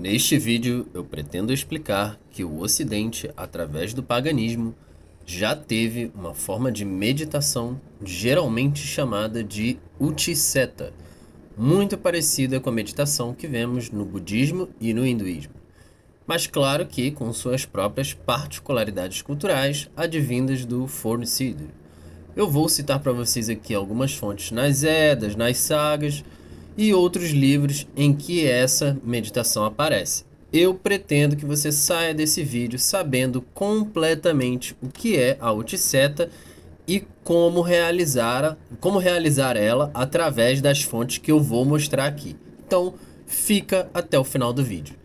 Neste vídeo, eu pretendo explicar que o Ocidente, através do paganismo, já teve uma forma de meditação geralmente chamada de Utiseta, muito parecida com a meditação que vemos no budismo e no hinduísmo, mas claro que com suas próprias particularidades culturais advindas do Fornsider. Eu vou citar para vocês aqui algumas fontes nas Edas, nas sagas e outros livros em que essa meditação aparece. Eu pretendo que você saia desse vídeo sabendo completamente o que é a Utiseta e como realizar ela através das fontes que eu vou mostrar aqui. Então, fica até o final do vídeo.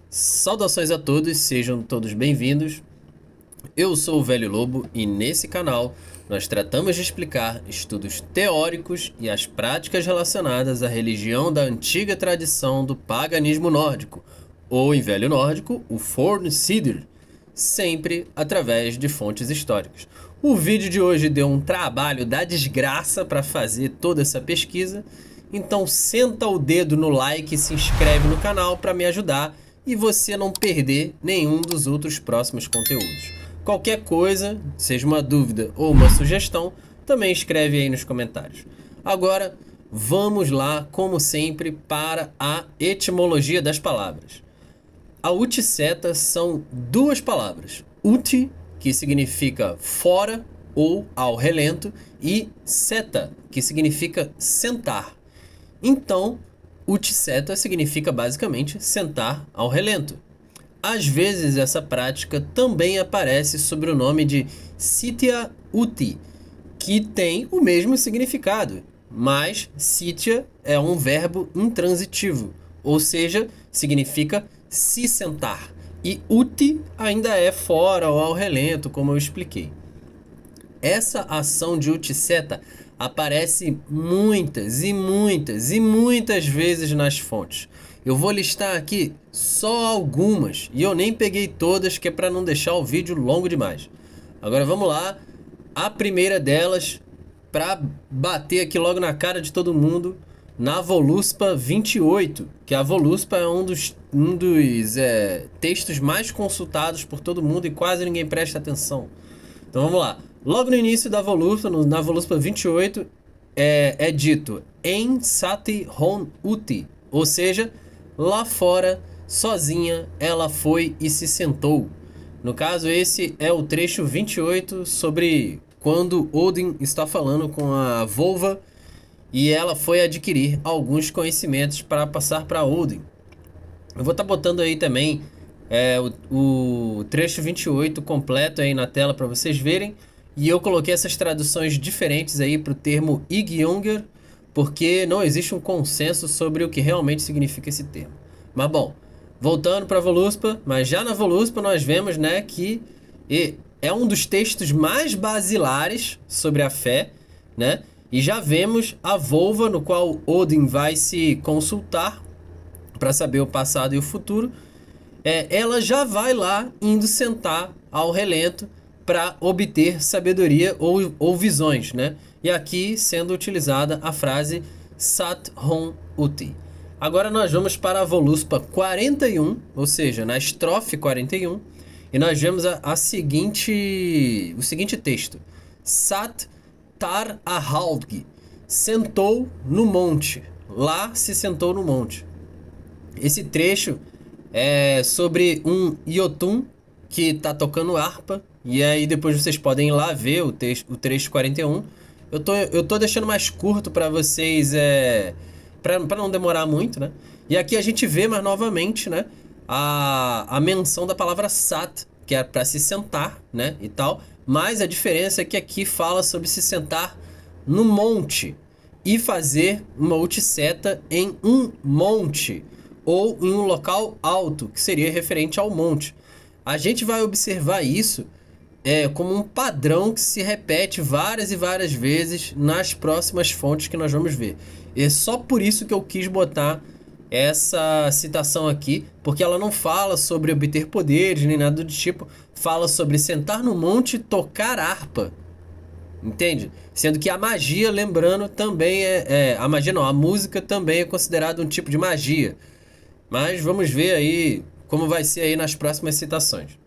Saudações a todos, sejam todos bem-vindos. Eu sou o Velho Lobo e nesse canal nós tratamos de explicar estudos teóricos e as práticas relacionadas à religião da antiga tradição do paganismo nórdico, ou em velho nórdico, o Fornsider, sempre através de fontes históricas. O vídeo de hoje deu um trabalho da desgraça para fazer toda essa pesquisa, então senta o dedo no like e se inscreve no canal para me ajudar e você não perder nenhum dos outros próximos conteúdos. Qualquer coisa, seja uma dúvida ou uma sugestão, também escreve aí nos comentários. Agora, vamos lá, como sempre, para a etimologia das palavras. A Utiseta são duas palavras. Uti, que significa fora ou ao relento, e seta, que significa sentar. Então, Utiseta significa basicamente sentar ao relento. Às vezes essa prática também aparece sob o nome de Sitya Uti, que tem o mesmo significado, mas Sitya é um verbo intransitivo, ou seja, significa se sentar, e Uti ainda é fora ou ao relento, como eu expliquei. Essa ação de Utiseta aparece muitas vezes nas fontes. Eu vou listar aqui só algumas e eu nem peguei todas, que é para não deixar o vídeo longo demais. Agora vamos lá, a primeira delas, para bater aqui logo na cara de todo mundo, na Voluspa 28, que a Voluspa é um dos textos mais consultados por todo mundo e quase ninguém presta atenção. Então vamos lá, logo no início da Voluspa, na Voluspa 28, é dito En Sati Hon Uti, ou seja, lá fora, sozinha, ela foi e se sentou. No caso, esse é o trecho 28 sobre quando Odin está falando com a Volva e ela foi adquirir alguns conhecimentos para passar para Odin. Eu vou estar botando aí também o trecho 28 completo aí na tela para vocês verem. E eu coloquei essas traduções diferentes aí para o termo Igjunger, porque não existe um consenso sobre o que realmente significa esse termo. Mas bom, voltando para a Voluspa, mas já na Voluspa nós vemos, né, que é um dos textos mais basilares sobre a fé, né? E já vemos a Volva, no qual Odin vai se consultar para saber o passado e o futuro. Ela já vai lá indo sentar ao relento para obter sabedoria ou visões, né? E aqui sendo utilizada a frase Sat Hon Uti. Agora nós vamos para a Voluspa 41, ou seja, na estrofe 41, e nós vemos o seguinte texto. Sat Tar Ahalgi, sentou no monte, lá se sentou no monte. Esse trecho é sobre um Jotun que está tocando harpa, e aí depois vocês podem ir lá ver o trecho 41. Eu tô deixando mais curto para vocês, para não demorar muito, né? E aqui a gente vê mais novamente, né, a menção da palavra sat, que é para se sentar, né, e tal. Mas a diferença é que aqui fala sobre se sentar no monte e fazer uma utiseta em um monte ou em um local alto, que seria referente ao monte. A gente vai observar isso como um padrão que se repete várias e várias vezes nas próximas fontes que nós vamos ver. E é só por isso que eu quis botar essa citação aqui, porque ela não fala sobre obter poderes nem nada do tipo, fala sobre sentar no monte e tocar harpa, entende? Sendo que a magia, lembrando, também a magia não, a música também é considerada um tipo de magia. Mas vamos ver aí como vai ser aí nas próximas citações.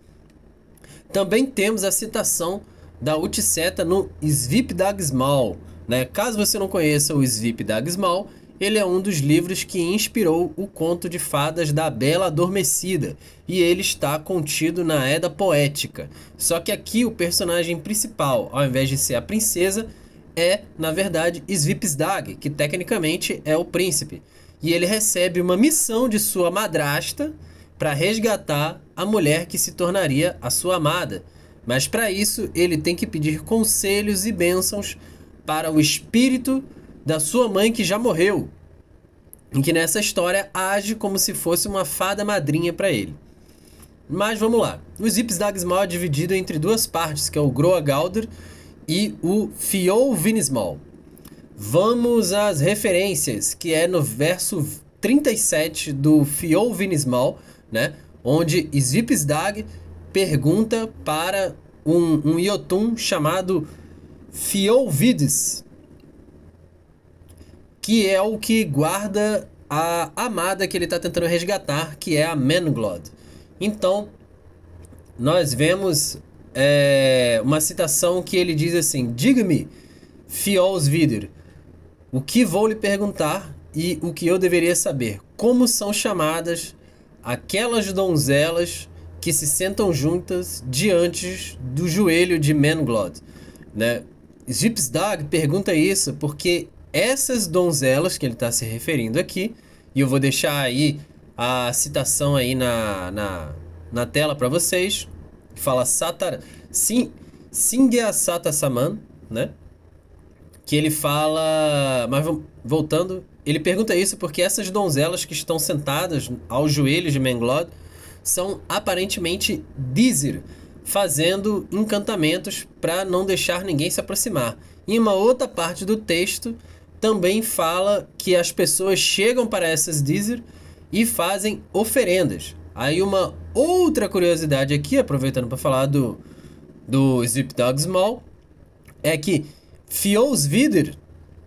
Também temos a citação da Utset no Svipdagsmal, né? Caso você não conheça o Svipdagsmal, ele é um dos livros que inspirou o conto de fadas da Bela Adormecida, e ele está contido na Edda Poética. Só que aqui o personagem principal, ao invés de ser a princesa, é, na verdade, Svipsdag, que tecnicamente é o príncipe. E ele recebe uma missão de sua madrasta para resgatar a mulher que se tornaria a sua amada. Mas para isso ele tem que pedir conselhos e bênçãos para o espírito da sua mãe que já morreu, em que nessa história age como se fosse uma fada madrinha para ele. Mas vamos lá. O Svipdagsmal é dividido entre duas partes, que é o Groagaldr e o Fjolsvinnismal. Vamos às referências, que é no verso 37 do Fjolsvinnismal, né? Onde Svipdag pergunta para um Jotun chamado Fjolvidis, que é o que guarda a amada que ele está tentando resgatar, que é a Menglod. Então, nós vemos uma citação que ele diz assim: diga-me, Fjolsvidir, o que vou lhe perguntar e o que eu deveria saber. Como são chamadas aquelas donzelas que se sentam juntas diante do joelho de Menglod, né? Svipdag pergunta isso porque essas donzelas que ele está se referindo aqui, e eu vou deixar aí a citação aí na tela para vocês, que fala Singya Sata Saman, né? Que ele fala, mas voltando, ele pergunta isso porque essas donzelas que estão sentadas aos joelhos de Menglod são aparentemente Dizir, fazendo encantamentos para não deixar ninguém se aproximar. Em uma outra parte do texto também fala que as pessoas chegam para essas Dizir e fazem oferendas. Aí uma outra curiosidade aqui, aproveitando para falar do Svipdagsmal, é que Fjolsvidir,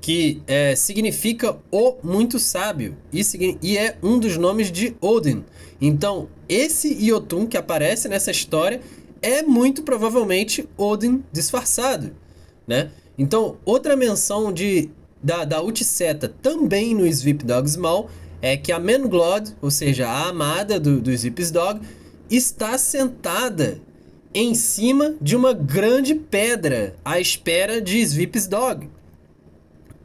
que significa o muito sábio, e é um dos nomes de Odin. Então, esse Jotun que aparece nessa história é muito provavelmente Odin disfarçado, né? Então, outra menção da Utseta também no Svipdagsmal é que a Menglod, ou seja, a amada do Svipsdog, está sentada em cima de uma grande pedra à espera de Svipsdog.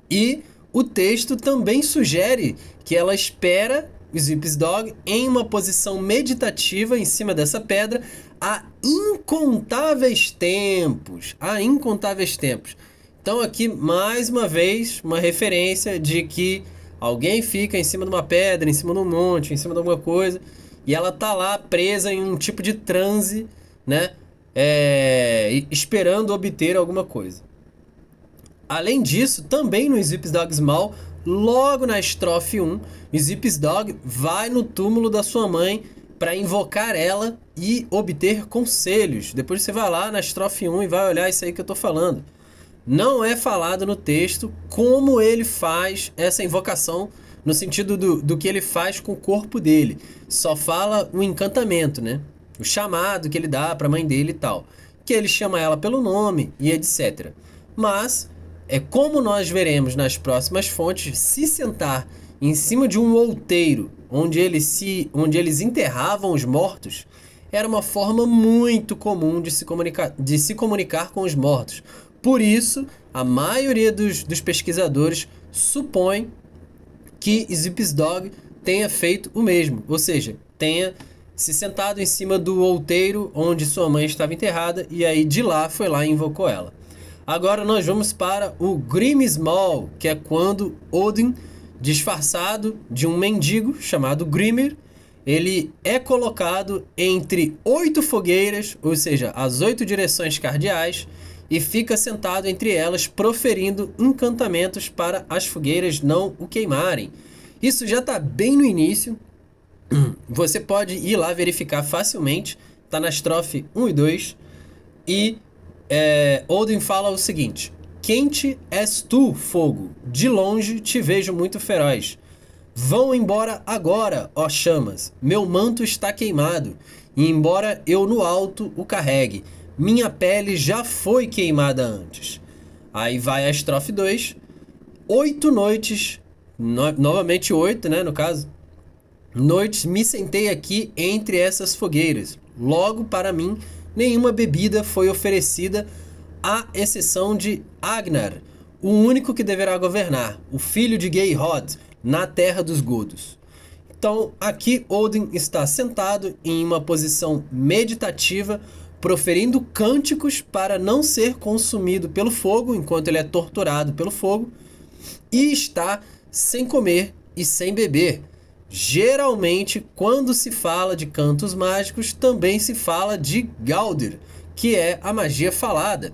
E o texto também sugere que ela espera o Svipsdog em uma posição meditativa em cima dessa pedra há incontáveis tempos. Há incontáveis tempos. Então aqui, mais uma vez, uma referência de que alguém fica em cima de uma pedra, em cima de um monte, em cima de alguma coisa, e ela tá lá presa em um tipo de transe, né? Esperando obter alguma coisa. Além disso, também no Svipdagsmal, logo na estrofe 1, Svipsdog vai no túmulo da sua mãe para invocar ela e obter conselhos. Depois você vai lá na estrofe 1 e vai olhar isso aí que eu tô falando. Não é falado no texto como ele faz essa invocação, no sentido do que ele faz com o corpo dele. Só fala o encantamento, né? O chamado que ele dá para a mãe dele e tal. Que ele chama ela pelo nome e etc. Mas, como nós veremos nas próximas fontes, se sentar em cima de um outeiro onde eles enterravam os mortos, era uma forma muito comum de se comunicar com os mortos. Por isso, a maioria dos pesquisadores supõe que Svipsdog tenha feito o mesmo, ou seja, tenha se sentado em cima do outeiro onde sua mãe estava enterrada e aí de lá foi lá e invocou ela. Agora nós vamos para o Grimsmal, que é quando Odin, disfarçado de um mendigo chamado Grimir, ele é colocado entre 8 fogueiras, ou seja, as 8 direções cardeais, e fica sentado entre elas, proferindo encantamentos para as fogueiras não o queimarem. Isso já está bem no início, você pode ir lá verificar facilmente, está na estrofe 1 e 2, e Odin fala o seguinte: quente és tu, fogo, de longe te vejo muito feroz. Vão embora agora, ó chamas, meu manto está queimado, e embora eu no alto o carregue, minha pele já foi queimada antes. Aí vai a estrofe 2. 8 noites, novamente 8, né, no caso. Noites me sentei aqui entre essas fogueiras. Logo para mim, nenhuma bebida foi oferecida, à exceção de Agnar, o único que deverá governar, o filho de Geirrod, na terra dos godos. Então, aqui Odin está sentado em uma posição meditativa, proferindo cânticos para não ser consumido pelo fogo, enquanto ele é torturado pelo fogo, e está sem comer e sem beber. Geralmente, quando se fala de cantos mágicos, também se fala de Gaudir, que é a magia falada.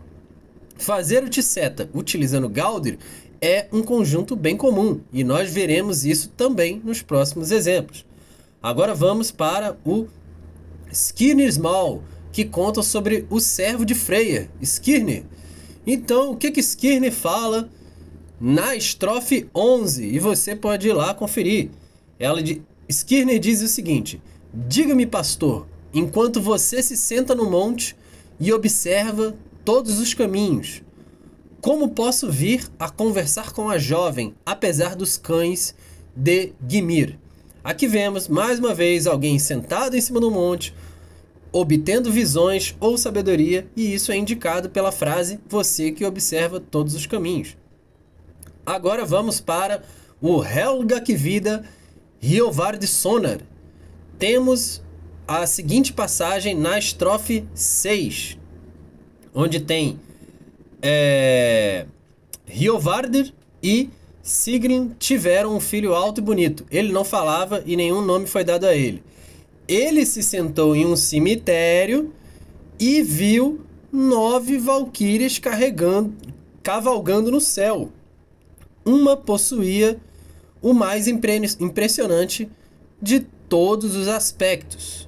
Fazer o Ticeta utilizando Gaudir é um conjunto bem comum, e nós veremos isso também nos próximos exemplos. Agora vamos para o Skirnir Small, que conta sobre o servo de Freyr, Skirnir. Então, o que Skirnir fala na estrofe 11? E você pode ir lá conferir. Skirnir diz o seguinte: diga-me, pastor, enquanto você se senta no monte e observa todos os caminhos, como posso vir a conversar com a jovem, apesar dos cães de Gimir? Aqui vemos, mais uma vez, alguém sentado em cima do monte, obtendo visões ou sabedoria, e isso é indicado pela frase, você que observa todos os caminhos. Agora vamos para o Helgakvida Hroðvardssonar. Temos a seguinte passagem na estrofe 6, onde tem Hroðvardir e Sigrid tiveram um filho alto e bonito. Ele não falava e nenhum nome foi dado a ele. Ele se sentou em um cemitério e viu 9 valquírias cavalgando no céu. Uma possuía o mais impressionante de todos os aspectos.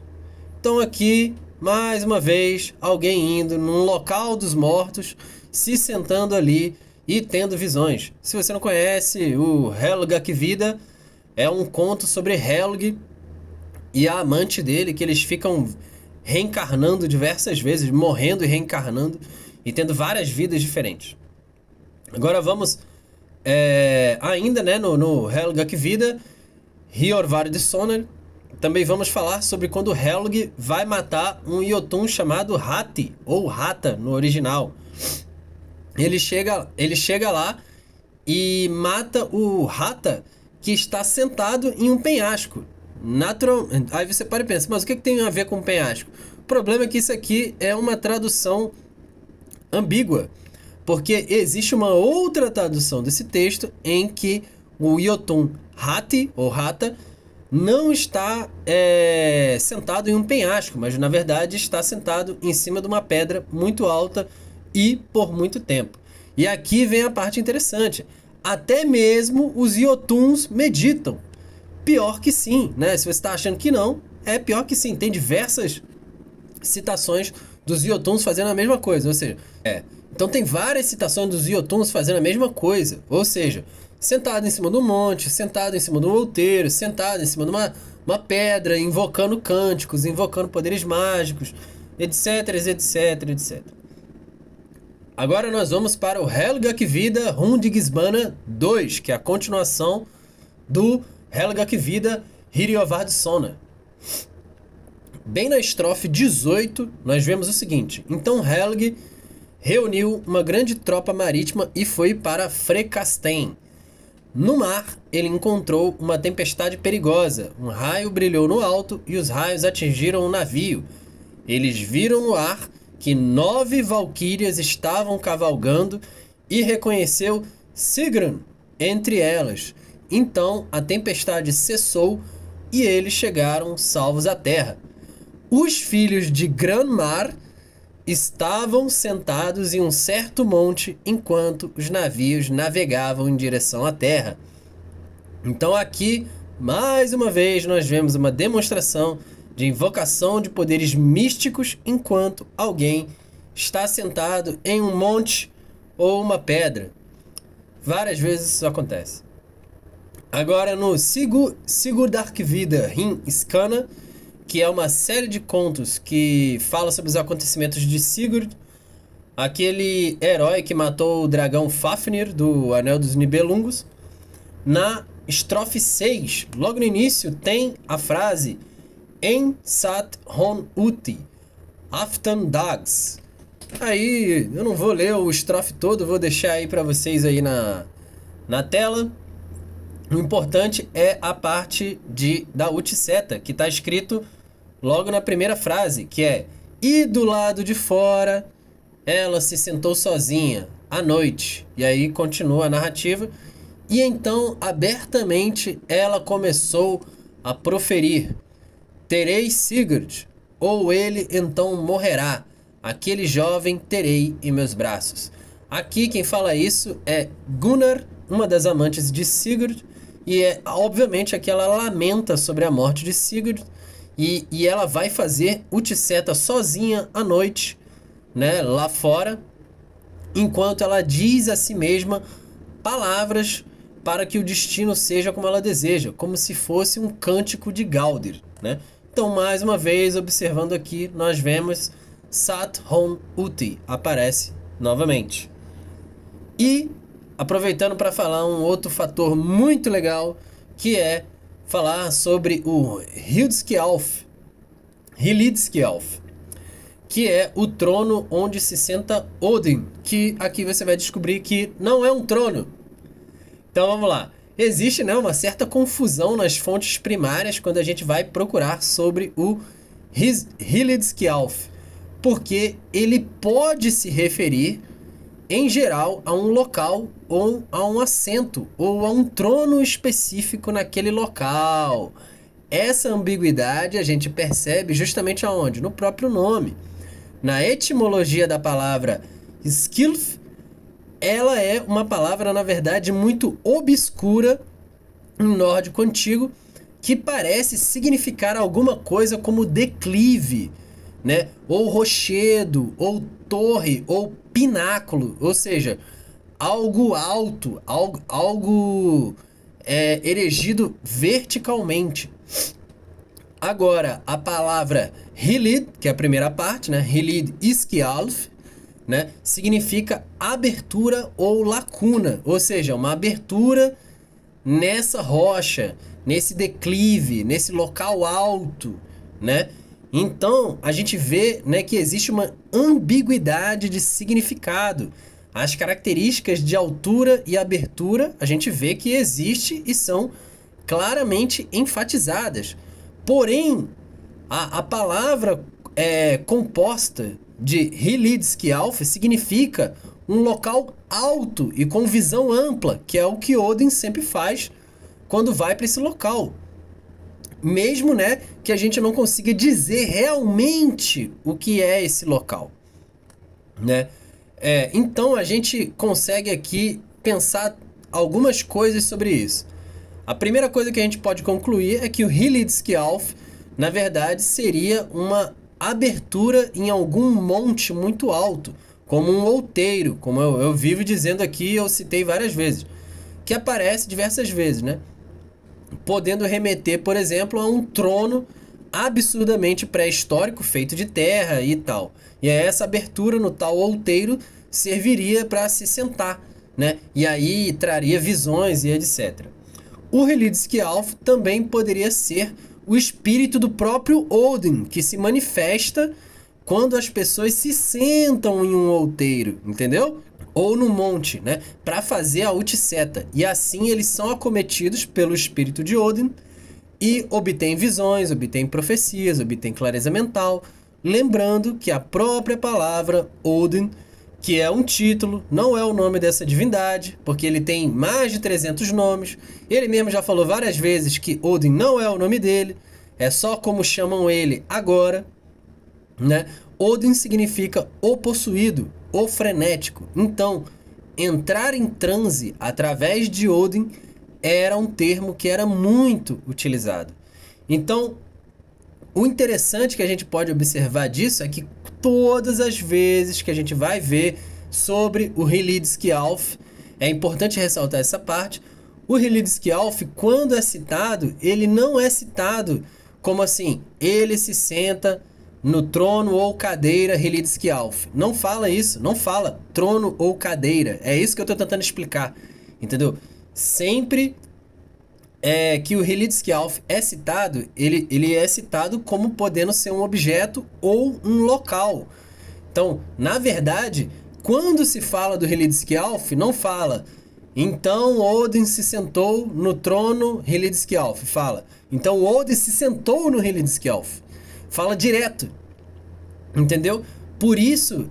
Então aqui, mais uma vez, alguém indo num local dos mortos, se sentando ali e tendo visões. Se você não conhece, o Helgakvida é um conto sobre Helg e a amante dele, que eles ficam reencarnando diversas vezes, morrendo e reencarnando, e tendo várias vidas diferentes. Agora vamos ainda, né, no Helgakvida Hroðvardssonar. Também vamos falar sobre quando Helg vai matar um Jotun chamado Hati, ou Hata no original. Ele chega lá e mata o Hata, que está sentado em um penhasco. Aí você para e pensa, mas o que tem a ver com penhasco? O problema é que isso aqui é uma tradução ambígua, porque existe uma outra tradução desse texto em que o Jotun Hati, ou Hata, não está sentado em um penhasco, mas na verdade está sentado em cima de uma pedra muito alta e por muito tempo. E aqui vem a parte interessante. Até mesmo os Jotuns meditam. Pior que sim, né? Se você está achando que não, é pior que sim. Tem diversas citações dos Jotuns fazendo a mesma coisa, ou seja, então tem várias citações dos Jotuns fazendo a mesma coisa, ou seja, sentado em cima do monte, sentado em cima de um outeiro, sentado em cima de uma pedra, invocando cânticos, invocando poderes mágicos, etc, etc, etc. Agora nós vamos para o Helgakvida Hundingsbana 2, que é a continuação do Helgakvida Hroðvardssonar. Bem na estrofe 18, nós vemos o seguinte: então Helg reuniu uma grande tropa marítima e foi para Frekastein. No mar, ele encontrou uma tempestade perigosa. Um raio brilhou no alto e os raios atingiram o navio. Eles viram no ar que 9 valquírias estavam cavalgando e reconheceu Sigrun entre elas. Então a tempestade cessou e eles chegaram salvos à terra. Os filhos de Granmar estavam sentados em um certo monte enquanto os navios navegavam em direção à terra. Então aqui, mais uma vez, nós vemos uma demonstração de invocação de poderes místicos enquanto alguém está sentado em um monte ou uma pedra. Várias vezes isso acontece. Agora no Sigurdarkvida Hin Skana, que é uma série de contos que fala sobre os acontecimentos de Sigurd, aquele herói que matou o dragão Fafnir do Anel dos Nibelungos. Na estrofe 6, logo no início, tem a frase En sat hon uti, aftan dags. Aí, eu não vou ler o estrofe todo, vou deixar aí pra vocês aí na tela. O importante é a parte da Utseta, que está escrito logo na primeira frase, que é: e do lado de fora ela se sentou sozinha à noite. E aí continua a narrativa. E então, abertamente, ela começou a proferir: terei Sigurd, ou ele então morrerá. Aquele jovem terei em meus braços. Aqui quem fala isso é Gunnar, uma das amantes de Sigurd. E obviamente aqui ela lamenta sobre a morte de Sigurd. E ela vai fazer Utseta sozinha à noite, né, lá fora, enquanto ela diz a si mesma palavras para que o destino seja como ela deseja, como se fosse um cântico de Gaudir, né? Então, mais uma vez, observando aqui, nós vemos Sat Hon Uti aparece novamente. E aproveitando para falar um outro fator muito legal, que é falar sobre o Hildskjalf, que é o trono onde se senta Odin, que aqui você vai descobrir que não é um trono. Então vamos lá. Existe, né, uma certa confusão nas fontes primárias quando a gente vai procurar sobre o Hildskjalf, porque ele pode se referir, em geral, a um local ou a um assento ou a um trono específico naquele local. Essa ambiguidade a gente percebe justamente aonde? No próprio nome. Na etimologia da palavra skilf, ela é uma palavra, na verdade, muito obscura em nórdico antigo, que parece significar alguma coisa como declive, né? Ou rochedo, ou torre, ou pináculo, ou seja, algo alto, algo erigido verticalmente. Agora, a palavra Hilid, que é a primeira parte, né? Hilid Skjalf, né? Significa abertura ou lacuna, ou seja, uma abertura nessa rocha, nesse declive, nesse local alto, né? Então, a gente vê, né, que existe uma ambiguidade de significado. As características de altura e abertura, a gente vê que existe e são claramente enfatizadas. Porém, a palavra composta de Hildskjalf significa um local alto e com visão ampla, que é o que Odin sempre faz quando vai para esse local. Mesmo, né, que a gente não consiga dizer realmente o que é esse local, né? Então a gente consegue aqui pensar algumas coisas sobre isso. A primeira coisa que a gente pode concluir é que o Hildskjalf, na verdade, seria uma abertura em algum monte muito alto, como um outeiro, como eu vivo dizendo aqui, eu citei várias vezes, que aparece diversas vezes, né? Podendo remeter, por exemplo, a um trono absurdamente pré-histórico, feito de terra e tal. E essa abertura no tal outeiro serviria para se sentar, né? E aí traria visões e etc. O Hildskjalf também poderia ser o espírito do próprio Odin, que se manifesta quando as pessoas se sentam em um outeiro, entendeu? Ou no monte, né? Para fazer a Utseta. E assim eles são acometidos pelo espírito de Odin e obtêm visões, obtêm profecias, obtêm clareza mental. Lembrando que a própria palavra Odin, que é um título, não é o nome dessa divindade, porque ele tem mais de 300 nomes. Ele mesmo já falou várias vezes que Odin não é o nome dele, é só como chamam ele agora, né? Odin significa o possuído, o frenético. Então, entrar em transe através de Odin era um termo que era muito utilizado. Então, o interessante que a gente pode observar disso é que todas as vezes que a gente vai ver sobre o Hildskjalf, é importante ressaltar essa parte, O Heliodskjalf, quando é citado, ele não é citado como assim, ele se senta no trono ou cadeira Heliodskjalf. Não fala isso, não fala trono ou cadeira. É isso que eu estou tentando explicar, entendeu? Sempre que o Heliodskjalf é citado, ele é citado como podendo ser um objeto ou um local. Então, na verdade, quando se fala do Heliodskjalf, não fala. Então Odin se sentou no trono Heliodskjalf. Fala. Então Odin se sentou no Heliodskjalf. Fala direto. Entendeu? Por isso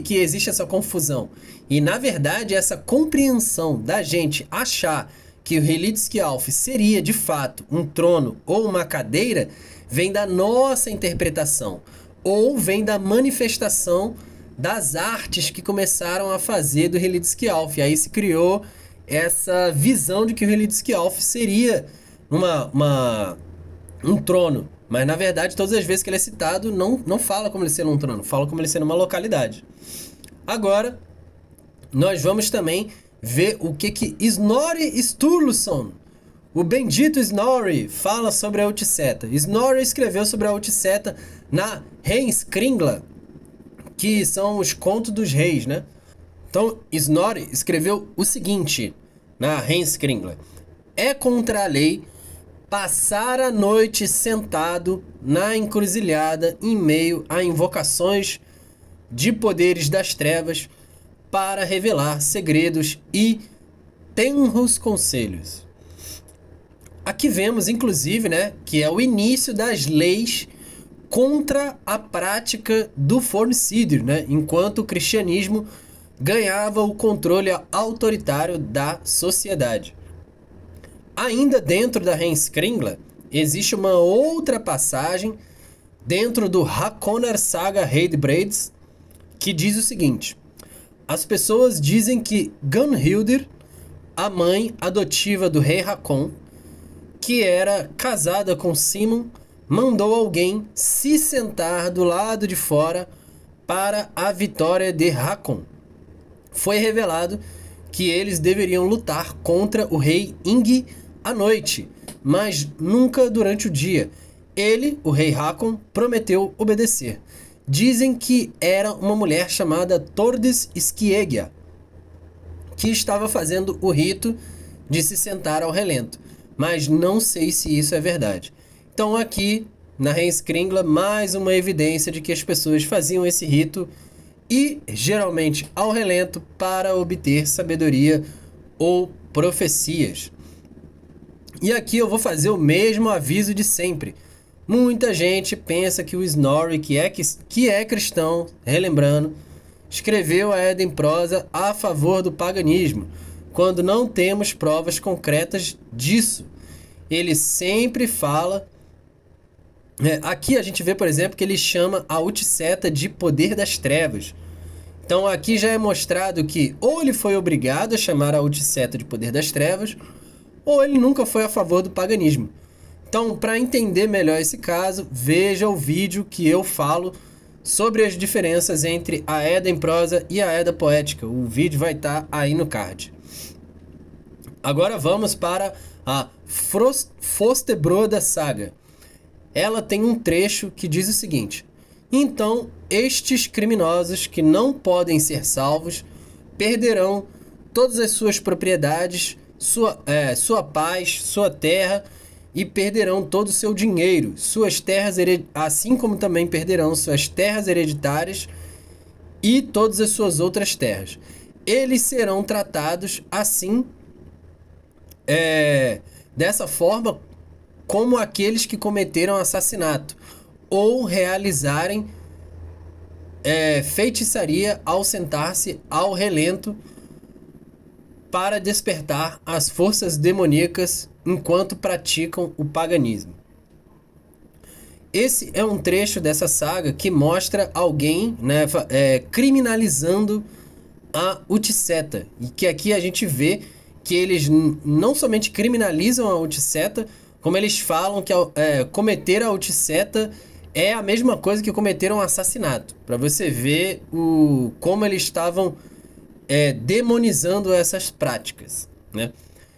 que existe essa confusão. E na verdade, essa compreensão da gente achar que o Heliodskjalf seria de fato um trono ou uma cadeira vem da nossa interpretação ou vem da manifestação das artes que começaram a fazer do Heliodskjalf. E aí se criou essa visão de que o Heliodskjalf seria um trono. Mas na verdade, todas as vezes que ele é citado, não fala como ele sendo um trono, fala como ele sendo uma localidade. Agora, nós vamos também ver o que Snorri Sturluson, o bendito Snorri, fala sobre a Utseta. Snorri escreveu sobre a Utseta na Heimskringla, que são os contos dos reis, né? Então, Snorri escreveu o seguinte na Heimskringla: é contra a lei passar a noite sentado na encruzilhada em meio a invocações de poderes das trevas para revelar segredos e tenros conselhos. Aqui vemos, inclusive, né, que é o início das leis contra a prática do fornicídio, né, enquanto o cristianismo ganhava o controle autoritário da sociedade. Ainda dentro da Heimskringla, existe uma outra passagem dentro do Hakonar Saga Heiðbreiðs que diz o seguinte: as pessoas dizem que Gunhildur, a mãe adotiva do rei Hakon, que era casada com Simon, mandou alguém se sentar do lado de fora para a vitória de Hakon. Foi revelado que eles deveriam lutar contra o rei Ingi à noite, mas nunca durante o dia. Ele, o rei Hakon, prometeu obedecer. Dizem que era uma mulher chamada Tordis Skiegia, que estava fazendo o rito de se sentar ao relento, mas não sei se isso é verdade. Então aqui, na Heimskringla, mais uma evidência de que as pessoas faziam esse rito e, geralmente, ao relento para obter sabedoria ou profecias. E aqui eu vou fazer o mesmo aviso de sempre. Muita gente pensa que o Snorri, que é cristão, relembrando, escreveu a Edda em prosa a favor do paganismo, quando não temos provas concretas disso. Ele sempre fala... aqui a gente vê, por exemplo, que ele chama a Utseta de poder das trevas. Então aqui já é mostrado que ou ele foi obrigado a chamar a Utseta de poder das trevas, ou ele nunca foi a favor do paganismo. Então, para entender melhor esse caso, veja o vídeo que eu falo sobre as diferenças entre a Edda em prosa e a Edda poética. O vídeo vai estar aí no card. Agora vamos para a Frostebroda Saga. Ela tem um trecho que diz o seguinte: então, estes criminosos que não podem ser salvos perderão todas as suas propriedades, sua paz, sua terra, e perderão todo o seu dinheiro, suas terras, assim como também perderão suas terras hereditárias e todas as suas outras terras. Eles serão tratados assim, dessa forma, como aqueles que cometeram assassinato ou realizarem feitiçaria ao sentar-se ao relento para despertar as forças demoníacas enquanto praticam o paganismo. Esse é um trecho dessa saga que mostra alguém, né, criminalizando a Utseta. E que aqui a gente vê que eles não somente criminalizam a Utseta, como eles falam que cometer a Utseta é a mesma coisa que cometer um assassinato. Para você ver como eles estavam demonizando essas práticas, né?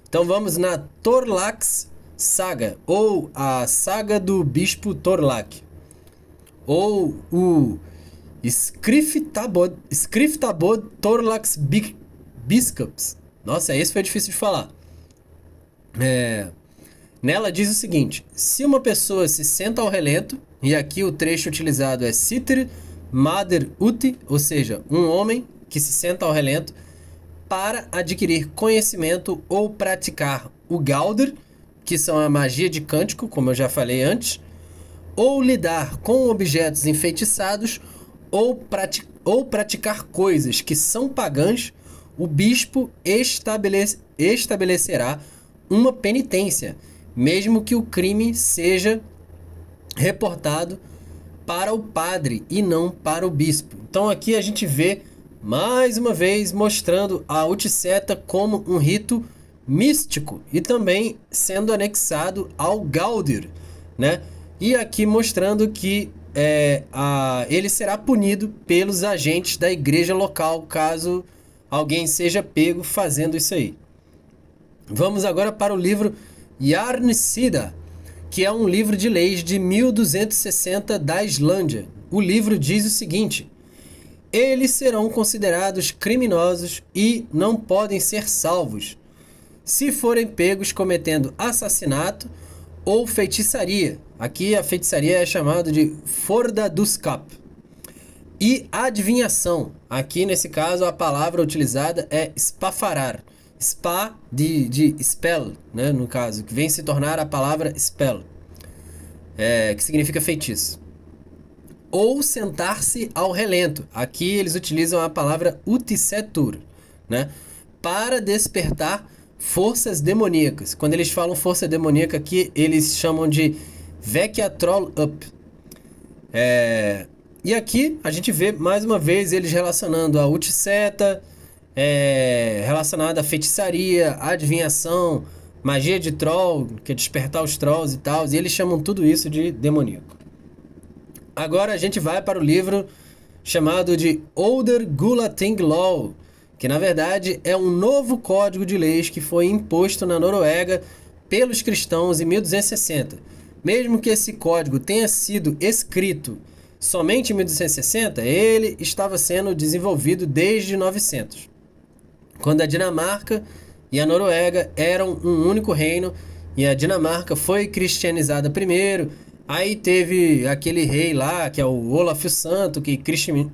Então vamos na Thorlaks Saga, ou a Saga do Bispo Thorlak, ou o Skriftabod Thorlaks Biscups. Nossa, esse foi difícil de falar. Nela diz o seguinte: se uma pessoa se senta ao relento, e aqui o trecho utilizado é Sitr Mader Uti, ou seja, um homem que se senta ao relento para adquirir conhecimento ou praticar o Gauder, que são a magia de cântico, como eu já falei antes, ou lidar com objetos enfeitiçados, ou praticar coisas que são pagãs, o bispo estabelecerá uma penitência, mesmo que o crime seja reportado para o padre e não para o bispo. Então aqui a gente vê mais uma vez mostrando a Utseta como um rito místico e também sendo anexado ao Gaudir, né? E aqui mostrando que ele será punido pelos agentes da igreja local caso alguém seja pego fazendo isso aí. Vamos agora para o livro Jarnessida, que é um livro de leis de 1260 da Islândia. O livro diz o seguinte: eles serão considerados criminosos e não podem ser salvos se forem pegos cometendo assassinato ou feitiçaria. Aqui a feitiçaria é chamada de fordaduskap. E adivinhação. Aqui nesse caso a palavra utilizada é spafarar. Spa de spell, né, no caso, que vem se tornar a palavra spell, que significa feitiço. Ou sentar-se ao relento. Aqui eles utilizam a palavra utisetur, né, para despertar forças demoníacas. Quando eles falam força demoníaca aqui, eles chamam de Vekiatrol up. E aqui a gente vê mais uma vez eles relacionando a Utseta, relacionada à feitiçaria, adivinhação, magia de troll, que é despertar os trolls e tal, e eles chamam tudo isso de demoníaco. Agora a gente vai para o livro chamado de Older Gulating Law, que na verdade é um novo código de leis que foi imposto na Noruega pelos cristãos em 1260. Mesmo que esse código tenha sido escrito somente em 1260, ele estava sendo desenvolvido desde 900. Quando a Dinamarca e a Noruega eram um único reino, e a Dinamarca foi cristianizada primeiro, aí teve aquele rei lá, que é o Olaf o Santo, que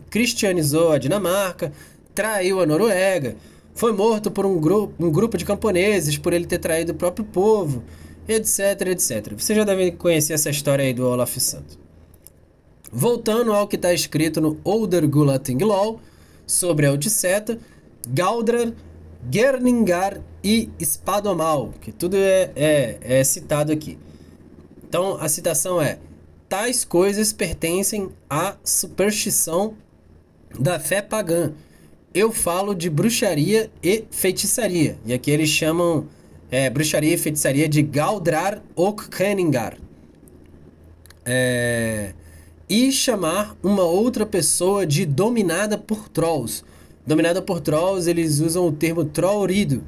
cristianizou a Dinamarca, traiu a Noruega, foi morto por um grupo de camponeses por ele ter traído o próprio povo, etc, etc. Você já deve conhecer essa história aí do Olaf o Santo. Voltando ao que está escrito no Older Gulating Law sobre a Utseta, Galdrar, Gerningar e Spadomal, que tudo é citado aqui. Então a citação é: tais coisas pertencem à superstição da fé pagã. Eu falo de bruxaria e feitiçaria. E aqui eles chamam bruxaria e feitiçaria de Galdrar ok Kenningar. E chamar uma outra pessoa de dominada por trolls. Dominada por trolls, eles usam o termo trollrido.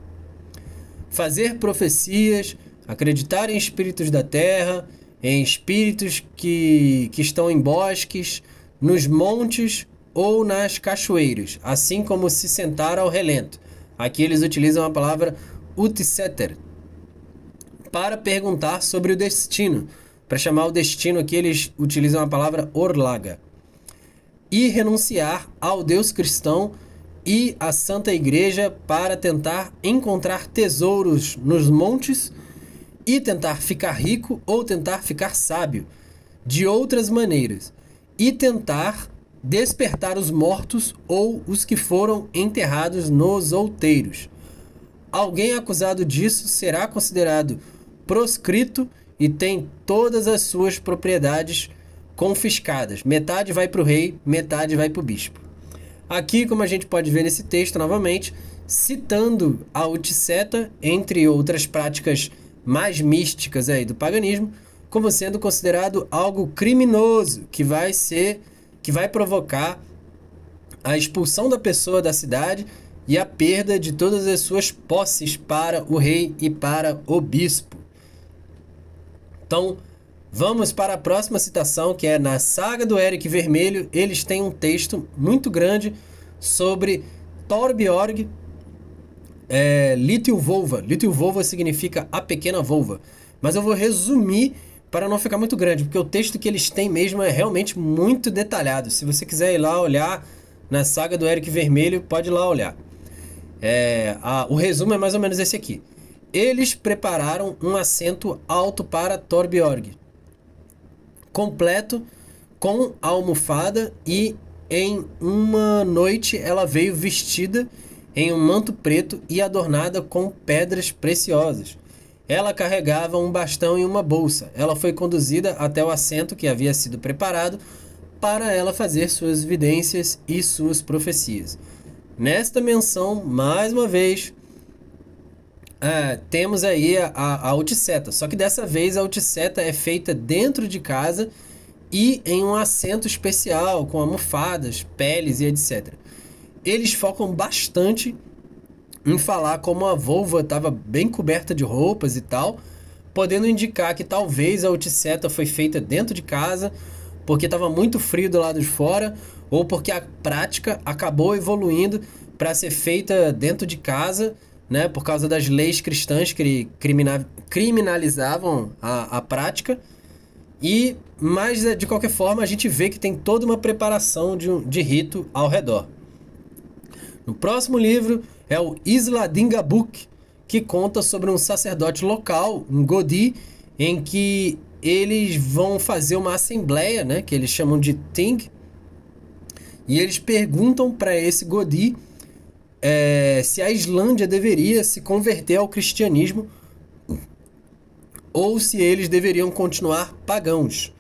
Fazer profecias, acreditar em espíritos da terra, em espíritos que estão em bosques, nos montes ou nas cachoeiras, assim como se sentar ao relento. Aqui eles utilizam a palavra utseter para perguntar sobre o destino. Para chamar o destino aqui eles utilizam a palavra orlaga. E renunciar ao Deus cristão e à Santa Igreja para tentar encontrar tesouros nos montes e tentar ficar rico ou tentar ficar sábio de outras maneiras e tentar despertar os mortos ou os que foram enterrados nos outeiros. Alguém acusado disso será considerado proscrito e tem todas as suas propriedades confiscadas. Metade vai para o rei, metade vai para o bispo. Aqui, como a gente pode ver nesse texto novamente, citando a Utseta, entre outras práticas mais místicas aí do paganismo, como sendo considerado algo criminoso, que vai provocar a expulsão da pessoa da cidade e a perda de todas as suas posses para o rei e para o bispo. Então, vamos para a próxima citação, que é na Saga do Eric Vermelho. Eles têm um texto muito grande sobre Thorbjorg, Little Volva. Little Volva significa a pequena volva. Mas eu vou resumir para não ficar muito grande, porque o texto que eles têm mesmo é realmente muito detalhado. Se você quiser ir lá olhar na Saga do Eric Vermelho, pode ir lá olhar. O resumo é mais ou menos esse aqui. Eles prepararam um assento alto para Thorbjorg, completo com a almofada, e em uma noite ela veio vestida em um manto preto e adornada com pedras preciosas. Ela carregava um bastão e uma bolsa. Ela foi conduzida até o assento que havia sido preparado para ela fazer suas evidências e suas profecias. Nesta menção, mais uma vez, temos aí a Utseta. Só que dessa vez a Utseta é feita dentro de casa e em um assento especial, com almofadas, peles e etc. Eles focam bastante em falar como a volva estava bem coberta de roupas e tal, podendo indicar que talvez a Utseta foi feita dentro de casa, porque estava muito frio do lado de fora, ou porque a prática acabou evoluindo para ser feita dentro de casa, né, por causa das leis cristãs que criminalizavam a prática. Mas de qualquer forma a gente vê que tem toda uma preparação de rito ao redor. No próximo livro é o Isla Dingabuk, que conta sobre um sacerdote local, um Godi, em que eles vão fazer uma assembleia, né, que eles chamam de Ting, e eles perguntam para esse Godi se a Islândia deveria se converter ao cristianismo ou se eles deveriam continuar pagãos.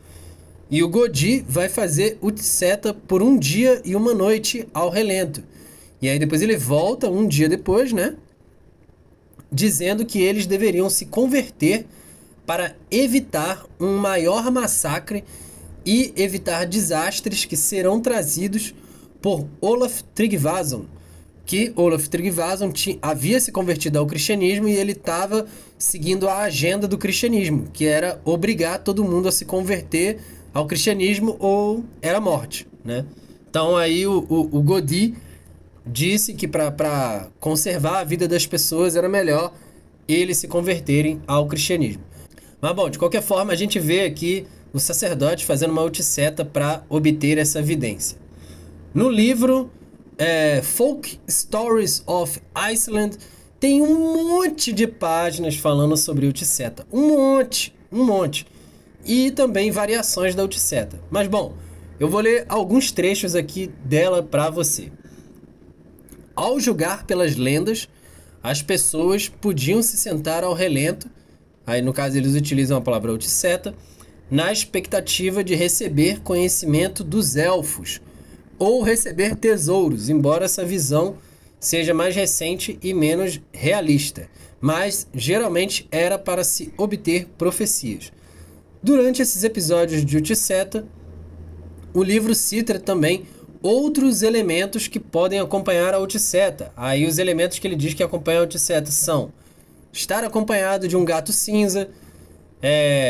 E o Godi vai fazer Utseta por um dia e uma noite ao relento. E aí depois ele volta um dia depois, né, dizendo que eles deveriam se converter para evitar um maior massacre e evitar desastres que serão trazidos por Olaf Tryggvason, que Olaf Tryggvason havia se convertido ao cristianismo e ele estava seguindo a agenda do cristianismo, que era obrigar todo mundo a se converter ao cristianismo ou era morte, né? Então aí o Godi disse que para conservar a vida das pessoas era melhor eles se converterem ao cristianismo. Mas bom, de qualquer forma a gente vê aqui o sacerdote fazendo uma Utseta para obter essa evidência. No livro Folk Stories of Iceland tem um monte de páginas falando sobre Utseta. Um monte. E também variações da Utseta. Mas bom, eu vou ler alguns trechos aqui dela para você. Ao julgar pelas lendas, as pessoas podiam se sentar ao relento, aí no caso eles utilizam a palavra Utseta, na expectativa de receber conhecimento dos elfos, ou receber tesouros, embora essa visão seja mais recente e menos realista, mas geralmente era para se obter profecias. Durante esses episódios de Utseta, o livro cita também outros elementos que podem acompanhar a Utseta. Aí os elementos que ele diz que acompanham a Utseta são estar acompanhado de um gato cinza,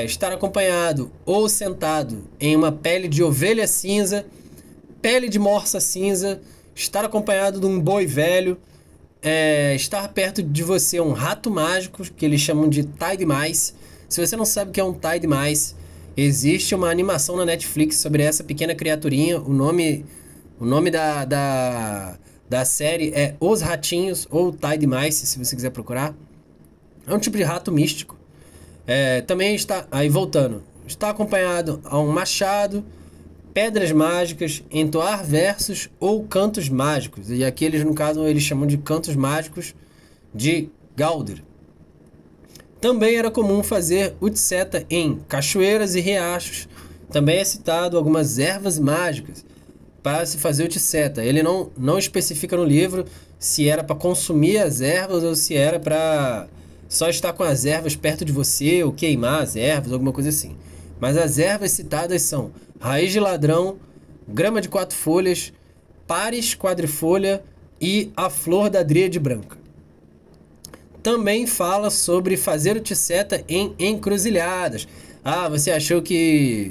estar acompanhado ou sentado em uma pele de ovelha cinza, pele de morsa cinza, estar acompanhado de um boi velho, estar perto de você um rato mágico, que eles chamam de Tide Mice. Se você não sabe o que é um Tide Mice, existe uma animação na Netflix sobre essa pequena criaturinha. O nome da série é Os Ratinhos, ou Tide Mice, se você quiser procurar. É um tipo de rato místico. Também está, aí voltando, está acompanhado a um machado, pedras mágicas, entoar versos ou cantos mágicos. E aqui eles, no caso, eles chamam de cantos mágicos de Gaudir. Também era comum fazer Utseta em cachoeiras e riachos. Também é citado algumas ervas mágicas para se fazer Utseta. Ele não especifica no livro se era para consumir as ervas ou se era para só estar com as ervas perto de você ou queimar as ervas, alguma coisa assim. Mas as ervas citadas são raiz de ladrão, grama de 4 folhas, pares quadrifolha, e a flor da dríade branca. Também fala sobre fazer o Ticeta em encruzilhadas. Ah, você achou que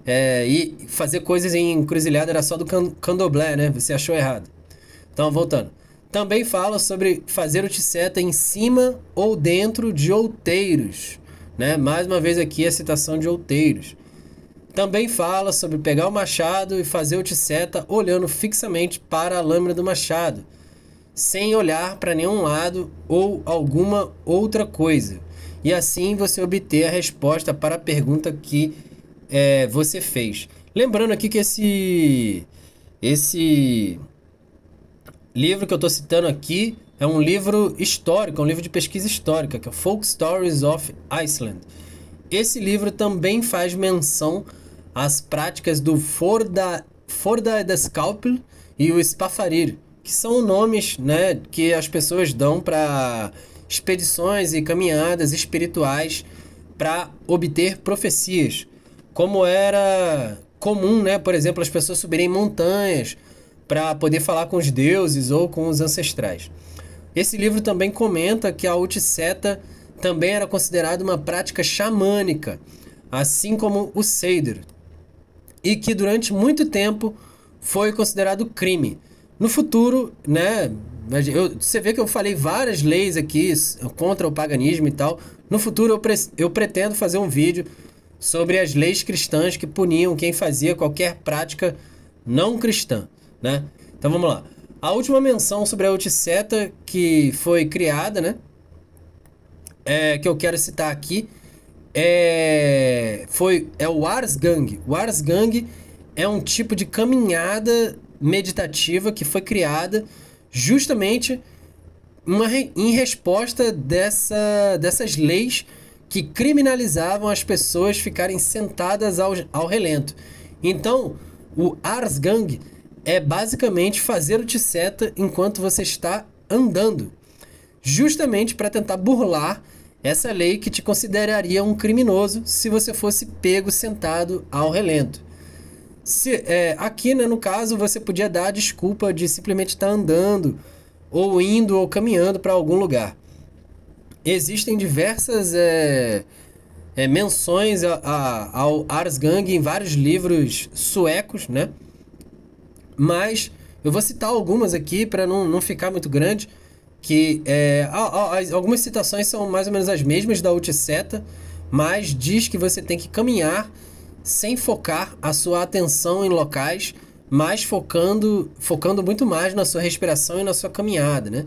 e fazer coisas em encruzilhada era só do candomblé, né? Você achou errado. Então, voltando. Também fala sobre fazer o Ticeta em cima ou dentro de outeiros, né? Mais uma vez aqui a citação de outeiros. Também fala sobre pegar o machado e fazer o Ticeta olhando fixamente para a lâmina do machado, sem olhar para nenhum lado ou alguma outra coisa. E assim você obter a resposta para a pergunta que você fez. Lembrando aqui que esse livro que eu estou citando aqui é um livro histórico, é um livro de pesquisa histórica, que é o Folk Stories of Iceland. Esse livro também faz menção às práticas do Fordaðaskapur e o Spafarir, que são nomes, né, que as pessoas dão para expedições e caminhadas espirituais para obter profecias, como era comum, né, por exemplo, as pessoas subirem montanhas para poder falar com os deuses ou com os ancestrais. Esse livro também comenta que a Utseta também era considerada uma prática xamânica, assim como o Seder, e que durante muito tempo foi considerado crime. No futuro, né, você vê que eu falei várias leis aqui contra o paganismo e tal. No futuro eu pretendo fazer um vídeo sobre as leis cristãs que puniam quem fazia qualquer prática não cristã, né? Então vamos lá. A última menção sobre a Utseta que foi criada, né, que eu quero citar aqui é o Arsgang. O Arsgang é um tipo de caminhada meditativa que foi criada justamente em resposta dessas leis que criminalizavam as pessoas ficarem sentadas ao relento. Então, o Arsgang é basicamente fazer o Ticeta enquanto você está andando, justamente para tentar burlar essa lei que te consideraria um criminoso se você fosse pego sentado ao relento. Aqui, né, no caso, você podia dar a desculpa de simplesmente estar andando, ou indo ou caminhando para algum lugar. Existem diversas menções ao Arsgang em vários livros suecos, né? Mas eu vou citar algumas aqui para não ficar muito grande, que algumas citações são mais ou menos as mesmas da Utseta, mas diz que você tem que caminhar sem focar a sua atenção em locais, mas focando muito mais na sua respiração e na sua caminhada, né?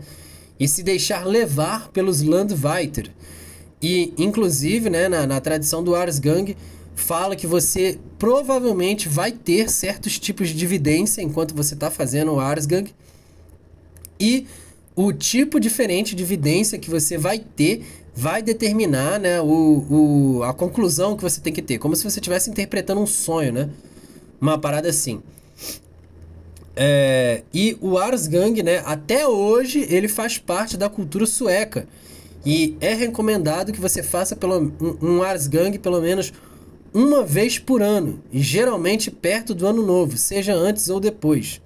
E se deixar levar pelos Landweiter. E, inclusive, né, na tradição do Arsgang, fala que você provavelmente vai ter certos tipos de evidência enquanto você está fazendo o Arsgang. E o tipo diferente de evidência que você vai ter vai determinar, né, a conclusão que você tem que ter. Como se você estivesse interpretando um sonho, né? Uma parada assim. E o Arsgang, né, até hoje, ele faz parte da cultura sueca. E é recomendado que você faça um Arsgang pelo menos uma vez por ano. E geralmente perto do ano novo, seja antes ou depois,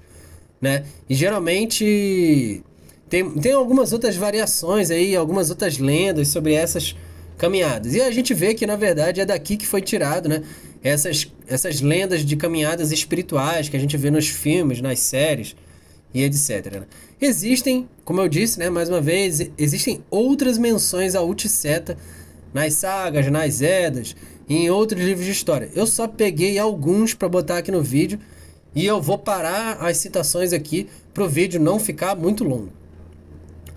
né? E geralmente tem algumas outras variações aí, algumas outras lendas sobre essas caminhadas. E a gente vê que, na verdade, é daqui que foi tirado, né? Essas lendas de caminhadas espirituais que a gente vê nos filmes, nas séries e etc, né? Existem, como eu disse, né, mais uma vez, existem outras menções a Utseta nas sagas, nas Eddas e em outros livros de história. Eu só peguei alguns para botar aqui no vídeo e eu vou parar as citações aqui para o vídeo não ficar muito longo.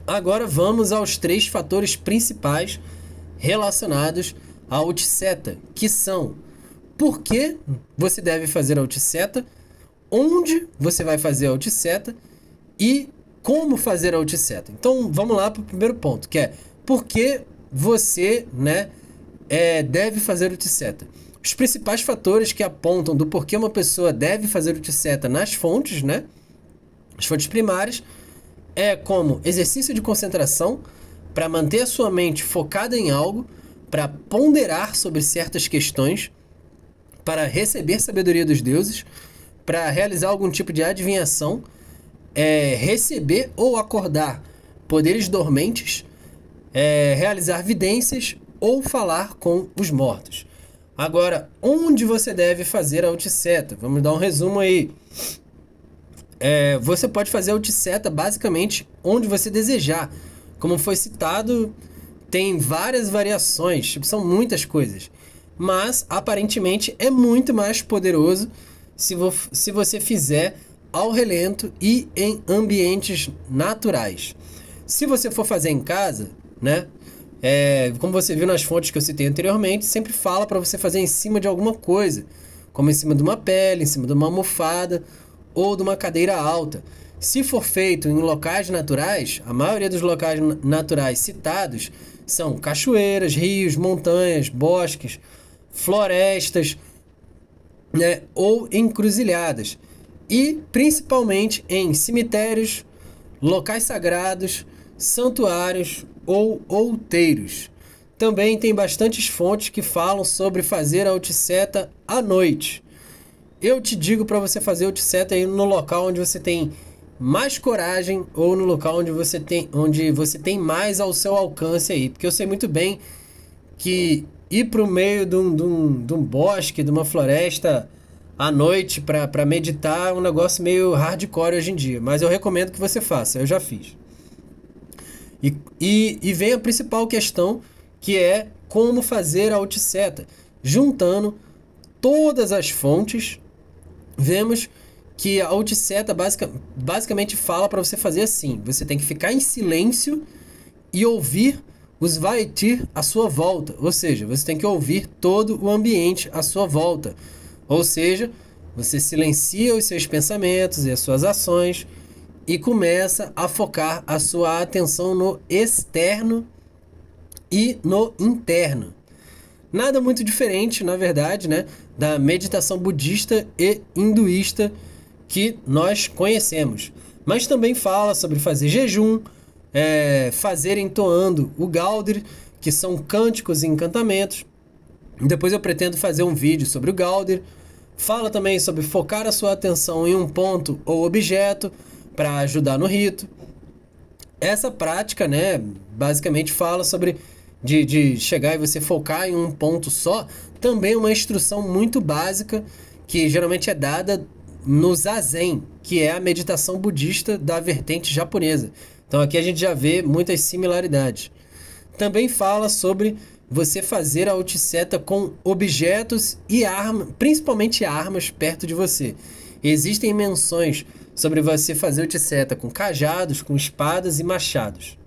Agora vamos aos 3 fatores principais relacionados à Utseta, que são: por que você deve fazer a Utseta, onde você vai fazer a Utseta e como fazer a Utseta. Então vamos lá para o primeiro ponto, que é por que você, né, deve fazer a Utseta. Os principais fatores que apontam do porquê uma pessoa deve fazer a Utseta nas fontes, né, as fontes primárias, como exercício de concentração, para manter a sua mente focada em algo, para ponderar sobre certas questões, para receber sabedoria dos deuses, para realizar algum tipo de adivinhação, receber ou acordar poderes dormentes, realizar vidências ou falar com os mortos. Agora, onde você deve fazer a Utseta? Vamos dar um resumo aí. Você pode fazer a Utseta basicamente onde você desejar. Como foi citado, tem várias variações, tipo, são muitas coisas. Mas, aparentemente, é muito mais poderoso se você fizer ao relento e em ambientes naturais. Se você for fazer em casa, né? Como você viu nas fontes que eu citei anteriormente, sempre fala para você fazer em cima de alguma coisa, como em cima de uma pele, em cima de uma almofada ou de uma cadeira alta. Se for feito em locais naturais, a maioria dos locais naturais citados são cachoeiras, rios, montanhas, bosques, florestas, né, ou encruzilhadas. E principalmente em cemitérios, locais sagrados, santuários ou outeiros. Também tem bastantes fontes que falam sobre fazer a Utseta à noite. Eu te digo para você fazer a Utseta aí no local onde você tem mais coragem ou no local onde você tem mais ao seu alcance aí. Porque eu sei muito bem que ir para o meio de um bosque, de uma floresta à noite para meditar é um negócio meio hardcore hoje em dia. Mas eu recomendo que você faça, eu já fiz. E vem a principal questão, que é como fazer a Utseta. Juntando todas as fontes, vemos que a Utseta basicamente fala para você fazer assim. Você tem que ficar em silêncio e ouvir os Vaitir à sua volta. Ou seja, você tem que ouvir todo o ambiente à sua volta. Ou seja, você silencia os seus pensamentos e as suas ações e começa a focar a sua atenção no externo e no interno. Nada muito diferente, na verdade, né, da meditação budista e hinduísta que nós conhecemos. Mas também fala sobre fazer jejum, fazer entoando o Gaudir, que são cânticos e encantamentos. Depois eu pretendo fazer um vídeo sobre o Gaudir. Fala também sobre focar a sua atenção em um ponto ou objeto para ajudar no rito. Essa prática, né, basicamente fala sobre de chegar e você focar em um ponto só. Também uma instrução muito básica que geralmente é dada no Zazen, que é a meditação budista da vertente japonesa. Então aqui a gente já vê muitas similaridades. Também fala sobre você fazer a Utseta com objetos e armas, principalmente armas, perto de você. Existem menções sobre você fazer Utseta com cajados, com espadas e machados.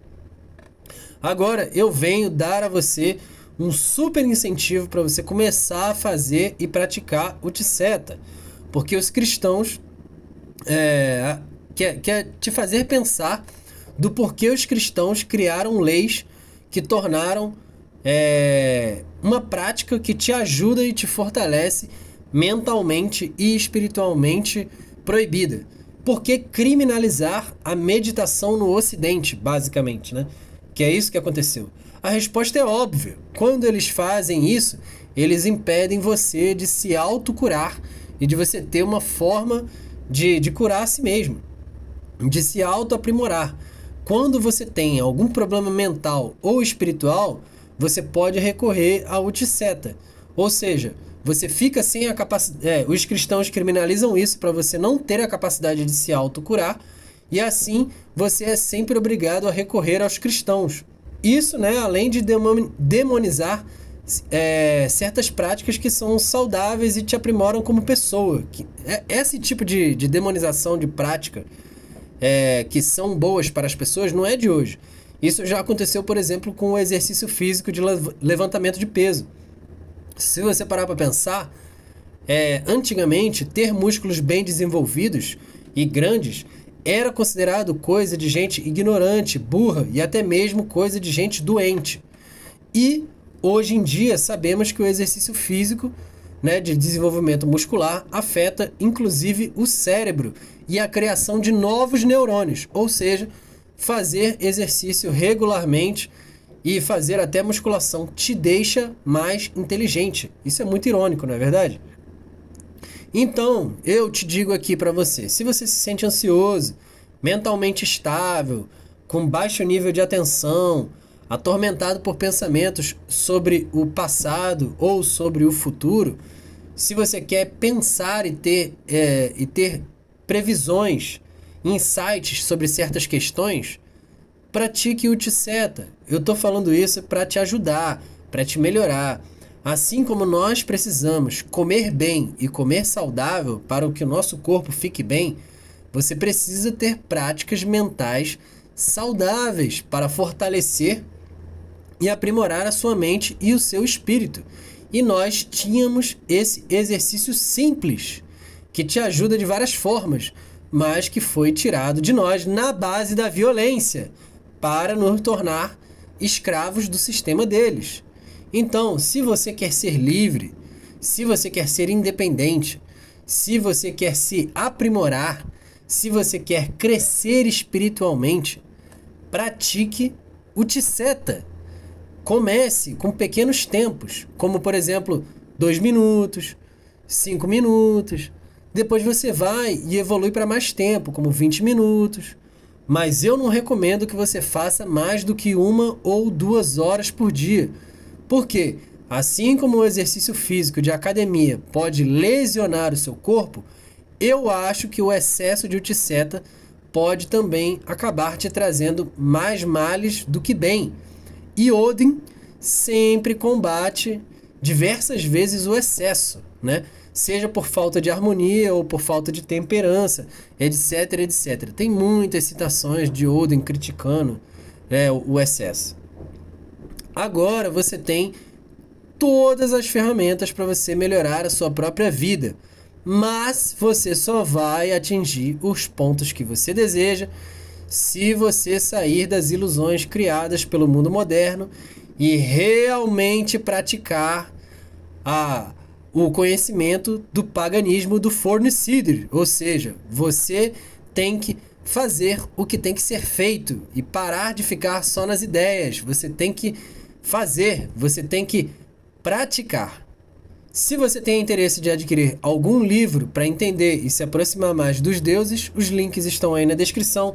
Agora eu venho dar a você um super incentivo para você começar a fazer e praticar Utseta, porque os cristãos quer te fazer pensar do porquê os cristãos criaram leis que tornaram uma prática que te ajuda e te fortalece mentalmente e espiritualmente proibida. Por que criminalizar a meditação no Ocidente, basicamente, né? Que é isso que aconteceu. A resposta é óbvia. Quando eles fazem isso, eles impedem você de se autocurar e de você ter uma forma de curar a si mesmo, de se autoaprimorar. Quando você tem algum problema mental ou espiritual, você pode recorrer à Utseta. Ou seja, você fica sem a capacidade... os cristãos criminalizam isso para você não ter a capacidade de se autocurar, e assim você é sempre obrigado a recorrer aos cristãos. Isso, né, além de demonizar certas práticas que são saudáveis e te aprimoram como pessoa. Esse tipo de demonização de prática que são boas para as pessoas não é de hoje. Isso já aconteceu, por exemplo, com o exercício físico de levantamento de peso. Se você parar para pensar, antigamente ter músculos bem desenvolvidos e grandes era considerado coisa de gente ignorante, burra e até mesmo coisa de gente doente. E hoje em dia sabemos que o exercício físico, né, de desenvolvimento muscular afeta inclusive o cérebro e a criação de novos neurônios, ou seja, fazer exercício regularmente e fazer até musculação te deixa mais inteligente. Isso é muito irônico, não é verdade? Então, eu te digo aqui para você, se você se sente ansioso, mentalmente estável, com baixo nível de atenção, atormentado por pensamentos sobre o passado ou sobre o futuro, se você quer pensar e ter previsões, insights sobre certas questões, pratique o Utseta. Eu estou falando isso para te ajudar, para te melhorar. Assim como nós precisamos comer bem e comer saudável para que o nosso corpo fique bem, você precisa ter práticas mentais saudáveis para fortalecer e aprimorar a sua mente e o seu espírito. E nós tínhamos esse exercício simples, que te ajuda de várias formas, mas que foi tirado de nós na base da violência, para nos tornar escravos do sistema deles. Então, se você quer ser livre, se você quer ser independente, se você quer se aprimorar, se você quer crescer espiritualmente, pratique o Utseta. Comece com pequenos tempos, como por exemplo 2 minutos, 5 minutos. Depois você vai e evolui para mais tempo, como 20 minutos. Mas eu não recomendo que você faça mais do que 1 ou 2 horas por dia. Por quê? Assim como o exercício físico de academia pode lesionar o seu corpo, eu acho que o excesso de Utseta pode também acabar te trazendo mais males do que bem. E Odin sempre combate diversas vezes o excesso, né? Seja por falta de harmonia ou por falta de temperança, etc, etc. Tem muitas citações de Odin criticando o excesso. Agora você tem todas as ferramentas para você melhorar a sua própria vida, mas você só vai atingir os pontos que você deseja se você sair das ilusões criadas pelo mundo moderno e realmente praticar o conhecimento do paganismo do fornecido. Ou seja, você tem que fazer o que tem que ser feito e parar de ficar só nas ideias. Você tem que fazer, você tem que praticar. Se você tem interesse de adquirir algum livro para entender e se aproximar mais dos deuses, os links estão aí na descrição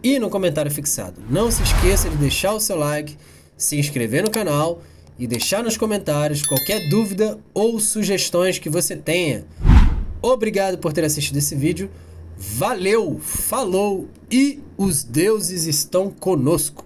e no comentário fixado. Não se esqueça de deixar o seu like, se inscrever no canal e deixar nos comentários qualquer dúvida ou sugestões que você tenha. Obrigado por ter assistido esse vídeo. Valeu, falou e os deuses estão conosco.